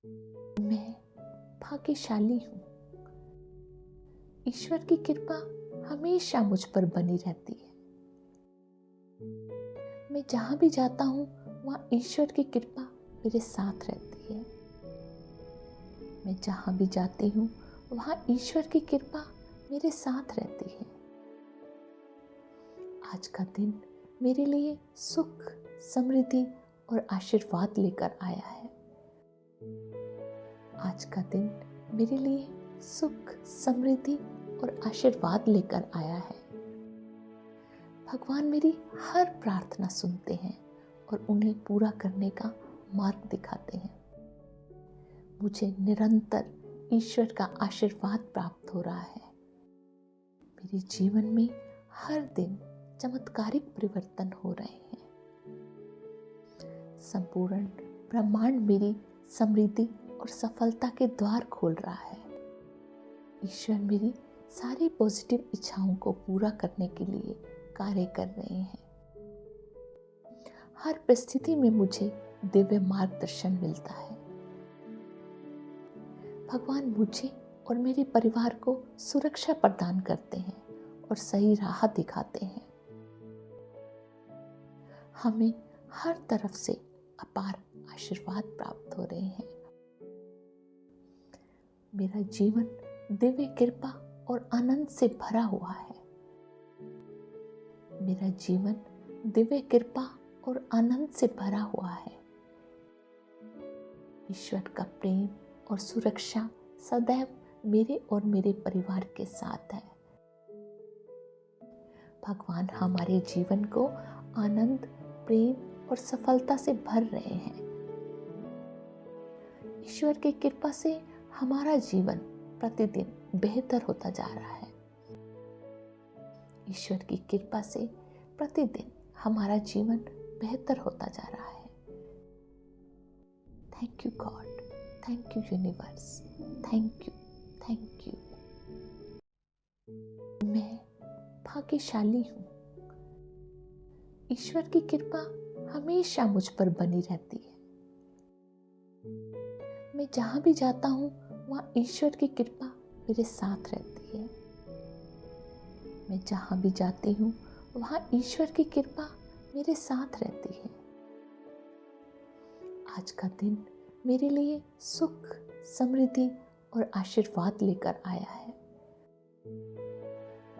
मैं भाग्यशाली हूँ। ईश्वर की कृपा हमेशा मुझ पर बनी रहती है। मैं जहाँ भी जाता हूँ वहाँ ईश्वर की कृपा मेरे साथ रहती है। मैं जहाँ भी जाती हूँ वहाँ ईश्वर की कृपा मेरे साथ रहती है। आज का दिन मेरे लिए सुख, समृद्धि और आशीर्वाद लेकर आया है। आज का दिन मेरे लिए सुख, समृद्धि और आशीर्वाद लेकर आया है। भगवान मेरी हर प्रार्थना सुनते हैं और उन्हें पूरा करने का मार्ग दिखाते हैं। मुझे निरंतर ईश्वर का आशीर्वाद प्राप्त हो रहा है। मेरे जीवन में हर दिन चमत्कारिक परिवर्तन हो रहे हैं। संपूर्ण ब्रह्मांड मेरी समृद्धि और सफलता के द्वार खोल रहा है। ईश्वर मेरी सारी पॉजिटिव इच्छाओं को पूरा करने के लिए कार्य कर रहे हैं। हर परिस्थिति में मुझे दिव्य मार्गदर्शन मिलता है। भगवान मुझे और मेरे परिवार को सुरक्षा प्रदान करते हैं और सही राह दिखाते हैं। हमें हर तरफ से अपार आशीर्वाद प्राप्त हो रहे हैं। मेरा जीवन दिव्य कृपा और आनंद से भरा हुआ है। मेरा जीवन दिव्य कृपा और आनंद से भरा हुआ है। ईश्वर का प्रेम और सुरक्षा सदैव मेरे और मेरे परिवार के साथ है। भगवान हमारे जीवन को आनंद, प्रेम और सफलता से भर रहे हैं। ईश्वर की कृपा से हमारा जीवन प्रतिदिन बेहतर होता जा रहा है। ईश्वर की कृपा से प्रतिदिन हमारा जीवन बेहतर होता जा रहा है। Thank you God, thank you universe, thank you, thank you. मैं भाग्यशाली हूँ। ईश्वर की कृपा हमेशा मुझ पर बनी रहती है। मैं जहाँ भी जाता हूँ वहाँ ईश्वर की कृपा मेरे साथ रहती है। मैं जहाँ भी जाती हूँ वहाँ ईश्वर की कृपा मेरे साथ रहती है। आज का दिन मेरे लिए सुख, समृद्धि और आशीर्वाद लेकर आया है।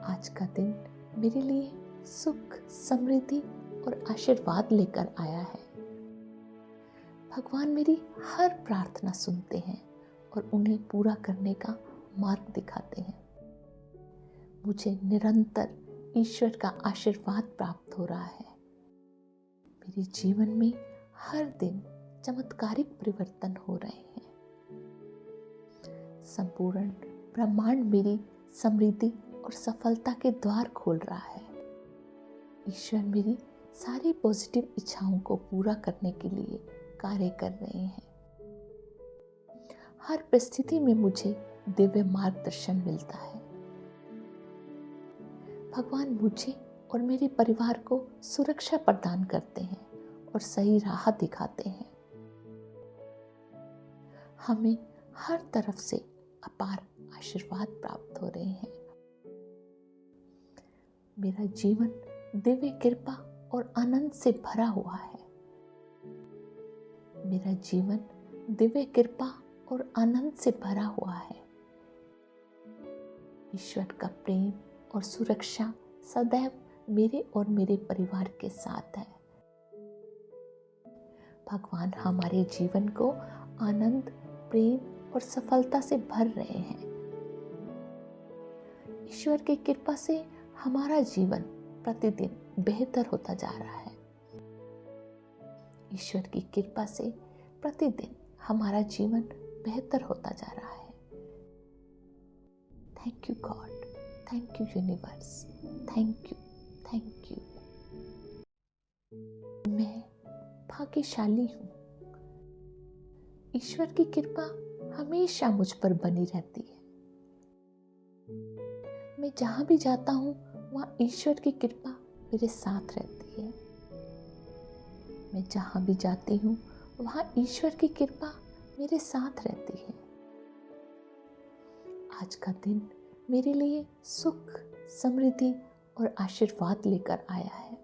आज का दिन मेरे लिए सुख, समृद्धि और आशीर्वाद लेकर आया है। भगवान मेरी हर प्रार्थना सुनते हैं और उन्हें पूरा करने का मार्ग दिखाते हैं। मुझे निरंतर ईश्वर का आशीर्वाद प्राप्त हो रहा है। मेरे जीवन में हर दिन चमत्कारिक परिवर्तन हो रहे हैं। संपूर्ण ब्रह्मांड मेरी समृद्धि और सफलता के द्वार खोल रहा है। ईश्वर मेरी सारी पॉजिटिव इच्छाओं को पूरा करने के लिए कार्य कर रहे हैं। हर परिस्थिति में मुझे दिव्य मार्गदर्शन मिलता है। भगवान मुझे और मेरे परिवार को सुरक्षा प्रदान करते हैं और सही राह दिखाते हैं। हमें हर तरफ से अपार आशीर्वाद प्राप्त हो रहे हैं। मेरा जीवन दिव्य कृपा और आनंद से भरा हुआ है। मेरा जीवन दिव्य कृपा और आनंद से भरा हुआ है। ईश्वर का प्रेम और सुरक्षा सदैव मेरे और मेरे परिवार के साथ है। भगवान हमारे जीवन को आनंद, प्रेम और सफलता से भर रहे हैं। ईश्वर की कृपा से हमारा जीवन प्रतिदिन बेहतर होता जा रहा है। ईश्वर की कृपा से प्रतिदिन हमारा जीवन बेहतर होता जा रहा है। Thank you God, thank you universe, thank you, thank you. मैं भाग्यशाली हूँ। ईश्वर की कृपा हमेशा मुझ पर बनी रहती है। मैं जहाँ भी जाता हूँ वहाँ ईश्वर की कृपा मेरे साथ रहती है। मैं जहाँ भी जाती हूँ वहाँ ईश्वर की कृपा मेरे साथ रहती है। आज का दिन मेरे लिए सुख, समृद्धि और आशीर्वाद लेकर आया है।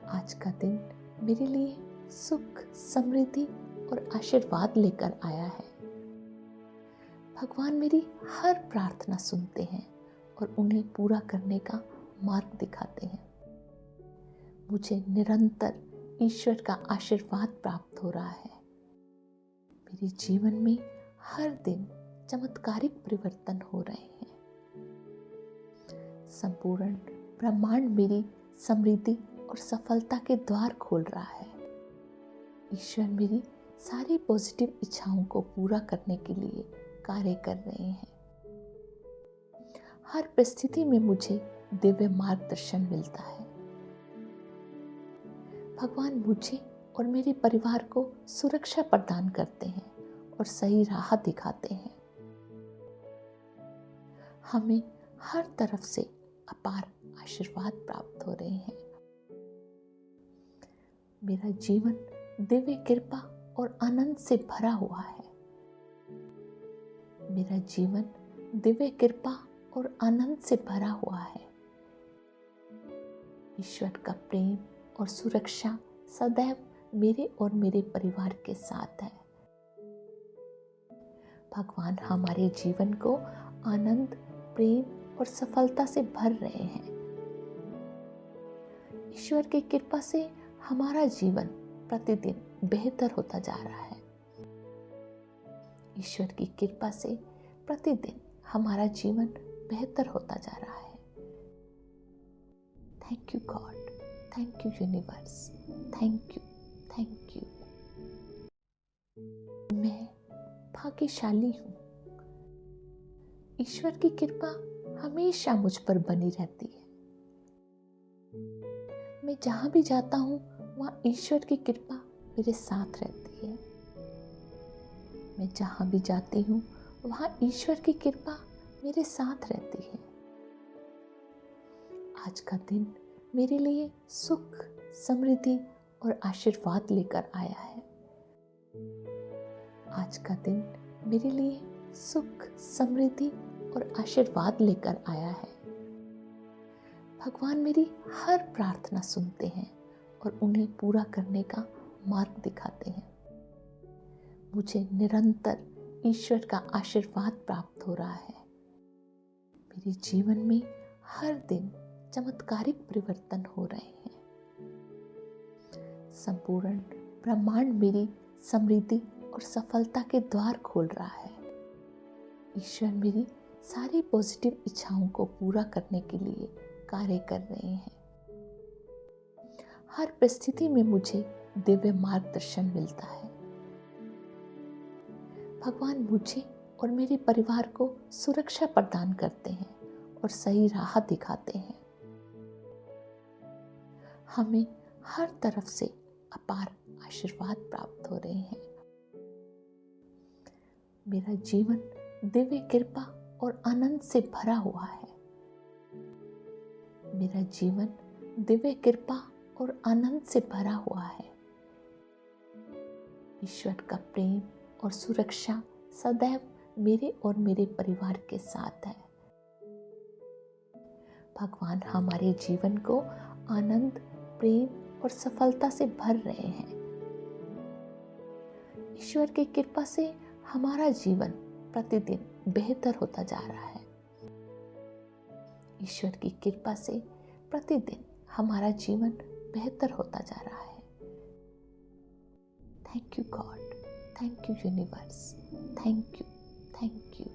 आज का दिन मेरे लिए सुख, समृद्धि और आशीर्वाद लेकर आया है। भगवान मेरी हर प्रार्थना सुनते हैं और उन्हें पूरा करने का मार्ग दिखाते हैं। मुझे निरंतर ईश्वर का आशीर्वाद प्राप्त हो रहा है। मेरे जीवन में हर दिन चमत्कारिक परिवर्तन हो रहे हैं। संपूर्ण ब्रह्मांड मेरी समृद्धि और सफलता के द्वार खोल रहा है। ईश्वर मेरी सारी पॉजिटिव इच्छाओं को पूरा करने के लिए कार्य कर रहे हैं। हर परिस्थिति में मुझे दिव्य मार्गदर्शन मिलता है। भगवान मुझे और मेरे परिवार को सुरक्षा प्रदान करते हैं और सही राह दिखाते हैं। हमें हर तरफ से अपार आशीर्वाद प्राप्त हो रहे हैं। मेरा जीवन दिव्य कृपा और आनंद से भरा हुआ है। मेरा जीवन दिव्य कृपा और आनंद से भरा हुआ है। ईश्वर का प्रेम और सुरक्षा सदैव मेरे और मेरे परिवार के साथ है। भगवान हमारे जीवन को आनंद, प्रेम और सफलता से भर रहे हैं। ईश्वर की कृपा से हमारा जीवन प्रतिदिन बेहतर होता जा रहा है। ईश्वर की कृपा से प्रतिदिन हमारा जीवन बेहतर होता जा रहा है। Thank you God, thank you universe, thank you, thank you. मैं भाग्यशाली हूँ। ईश्वर की कृपा हमेशा मुझ पर बनी रहती है। मैं जहाँ भी जाता हूँ वहाँ ईश्वर की कृपा मेरे साथ रहती है। मैं जहाँ भी जाती हूँ वहाँ ईश्वर की कृपा मेरे साथ रहती है। आज का दिन मेरे लिए सुख, समृद्धि और आशीर्वाद लेकर आया है। आज का दिन मेरे लिए सुख, समृद्धि और आशीर्वाद लेकर आया है। भगवान मेरी हर प्रार्थना सुनते हैं और उन्हें पूरा करने का मार्ग दिखाते हैं। मुझे निरंतर ईश्वर का आशीर्वाद प्राप्त हो रहा है। मेरे जीवन में हर दिन चमत्कारिक परिवर्तन हो रहे हैं। संपूर्ण ब्रह्मांड मेरी समृद्धि और सफलता के द्वार खोल रहा है। ईश्वर मेरी सारी पॉजिटिव इच्छाओं को पूरा करने के लिए कार्य कर रहे हैं। हर परिस्थिति में मुझे दिव्य मार्गदर्शन मिलता है। भगवान मुझे और मेरे परिवार को सुरक्षा प्रदान करते हैं और सही राह दिखाते हैं। हमें हर तरफ से अपार आशीर्वाद प्राप्त हो रहे हैं। मेरा जीवन दिव्य कृपा और आनंद से भरा हुआ है। मेरा जीवन दिव्य कृपा और आनंद से भरा हुआ है। ईश्वर का प्रेम और सुरक्षा सदैव मेरे और मेरे परिवार के साथ है। भगवान हमारे जीवन को आनंद, प्रेम और सफलता से भर रहे हैं। ईश्वर की कृपा से हमारा जीवन प्रतिदिन बेहतर होता जा रहा है। ईश्वर की कृपा से प्रतिदिन हमारा जीवन बेहतर होता जा रहा है। Thank you God, thank you universe, thank you, thank you.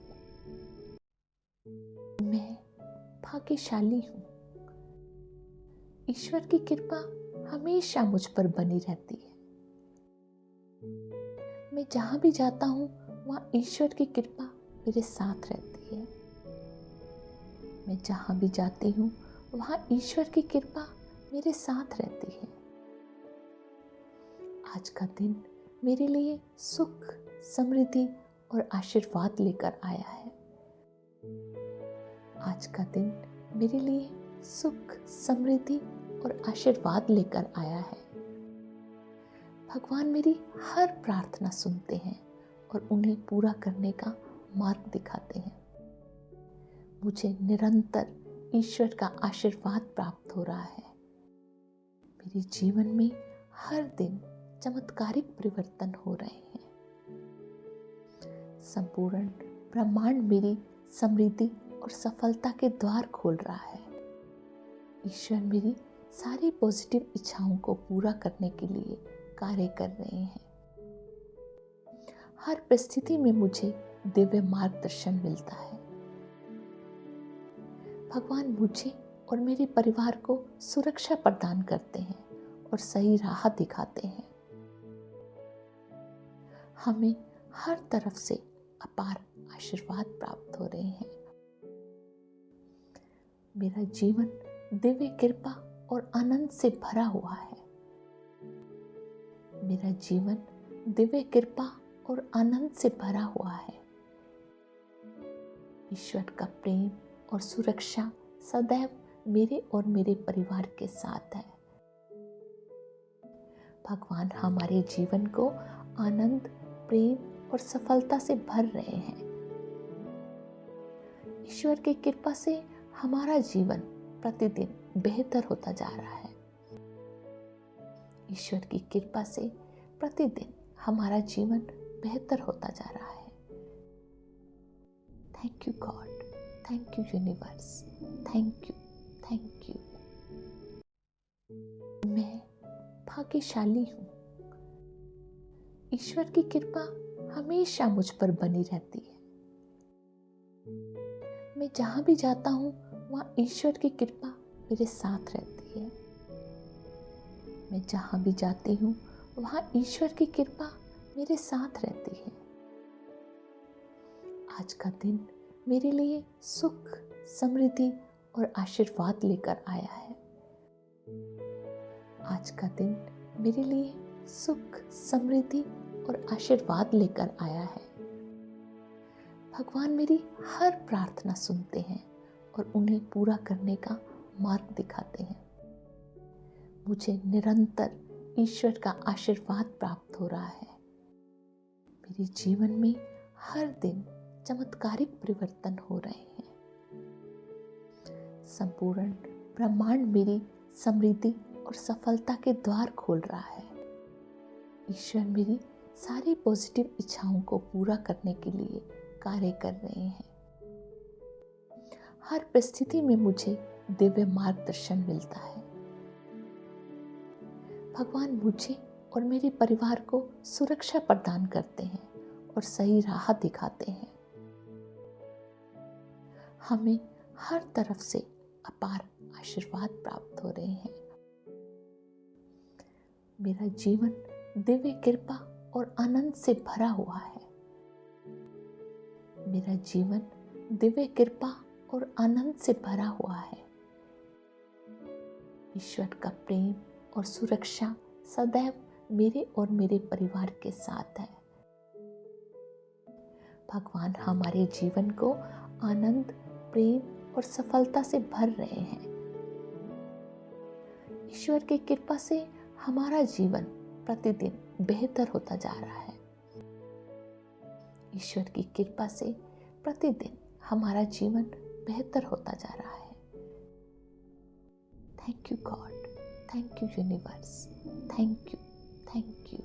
मैं भाग्यशाली हूँ। ईश्वर की कृपा हमेशा मुझ पर बनी रहती है। मैं जहाँ भी जाता हूँ वहाँ ईश्वर की कृपा मेरे साथ रहती है। मैं जहाँ भी जाती हूँ वहाँ ईश्वर की कृपा मेरे साथ रहती है। आज का दिन मेरे लिए सुख, समृद्धि और आशीर्वाद लेकर आया है। आज का दिन मेरे लिए सुख, समृद्धि और आशीर्वाद लेकर आया है। भगवान मेरी हर प्रार्थना सुनते हैं और उन्हें पूरा करने का मार्ग दिखाते हैं। मुझे निरंतर ईश्वर का आशीर्वाद प्राप्त हो रहा है। मेरे जीवन में हर दिन चमत्कारिक परिवर्तन हो रहे हैं। संपूर्ण ब्रह्मांड मेरी समृद्धि और सफलता के द्वार खोल रहा है। ईश्वर मेरी सारी पॉजिटिव इच्छाओं को पूरा करने के लिए कार्य कर रहे हैं। हर परिस्थिति में मुझे दिव्य मार्गदर्शन मिलता है। भगवान मुझे और मेरे परिवार को सुरक्षा प्रदान करते हैं और सही राह दिखाते हैं। हमें हर तरफ से अपार आशीर्वाद प्राप्त हो रहे हैं। मेरा जीवन दिव्य कृपा और आनंद से भरा हुआ है। मेरा जीवन दिव्य कृपा और आनंद से भरा हुआ है। ईश्वर का प्रेम और सुरक्षा सदैव मेरे और मेरे परिवार के साथ है। भगवान हमारे जीवन को आनंद, प्रेम और सफलता से भर रहे हैं। ईश्वर की कृपा से हमारा जीवन प्रतिदिन बेहतर होता जा रहा है। ईश्वर की कृपा से प्रतिदिन हमारा जीवन बेहतर होता जा रहा है। Thank you God, thank you universe, thank you, thank you. मैं भाग्यशाली हूँ। ईश्वर की कृपा हमेशा मुझ पर बनी रहती है। मैं जहाँ भी जाता हूँ वहाँ ईश्वर की कृपा मेरे साथ रहती है। मैं जहाँ भी जाती हूँ वहाँ ईश्वर की कृपा मेरे साथ रहती है। आज का दिन मेरे लिए सुख, समृद्धि और आशीर्वाद लेकर आया है। आज का दिन मेरे लिए सुख, समृद्धि और आशीर्वाद लेकर आया है। भगवान मेरी हर प्रार्थना सुनते हैं और उन्हें पूरा करने का मार्ग दिखाते हैं। मुझे निरंतर ईश्वर का आशीर्वाद प्राप्त हो रहा है। मेरे जीवन में हर दिन चमत्कारिक परिवर्तन हो रहे हैं। संपूर्ण ब्रह्मांड मेरी समृद्धि और सफलता के द्वार खोल रहा है। ईश्वर मेरी सारी पॉजिटिव इच्छाओं को पूरा करने के लिए कार्य कर रहे हैं। हर परिस्थिति में मुझे दिव्य मार्गदर्शन मिलता है। भगवान मुझे और मेरे परिवार को सुरक्षा प्रदान करते हैं और सही राह दिखाते हैं। हमें हर तरफ से अपार आशीर्वाद प्राप्त हो रहे हैं। मेरा जीवन दिव्य कृपा और आनंद से भरा हुआ है। मेरा जीवन दिव्य कृपा और आनंद से भरा हुआ है। ईश्वर का प्रेम और सुरक्षा सदैव मेरे और मेरे परिवार के साथ है। भगवान हमारे जीवन को आनंद, प्रेम और सफलता से भर रहे हैं। ईश्वर की कृपा से हमारा जीवन प्रतिदिन बेहतर होता जा रहा है। ईश्वर की कृपा से प्रतिदिन हमारा जीवन बेहतर होता जा रहा है। Thank you God, thank you universe, thank you, thank you.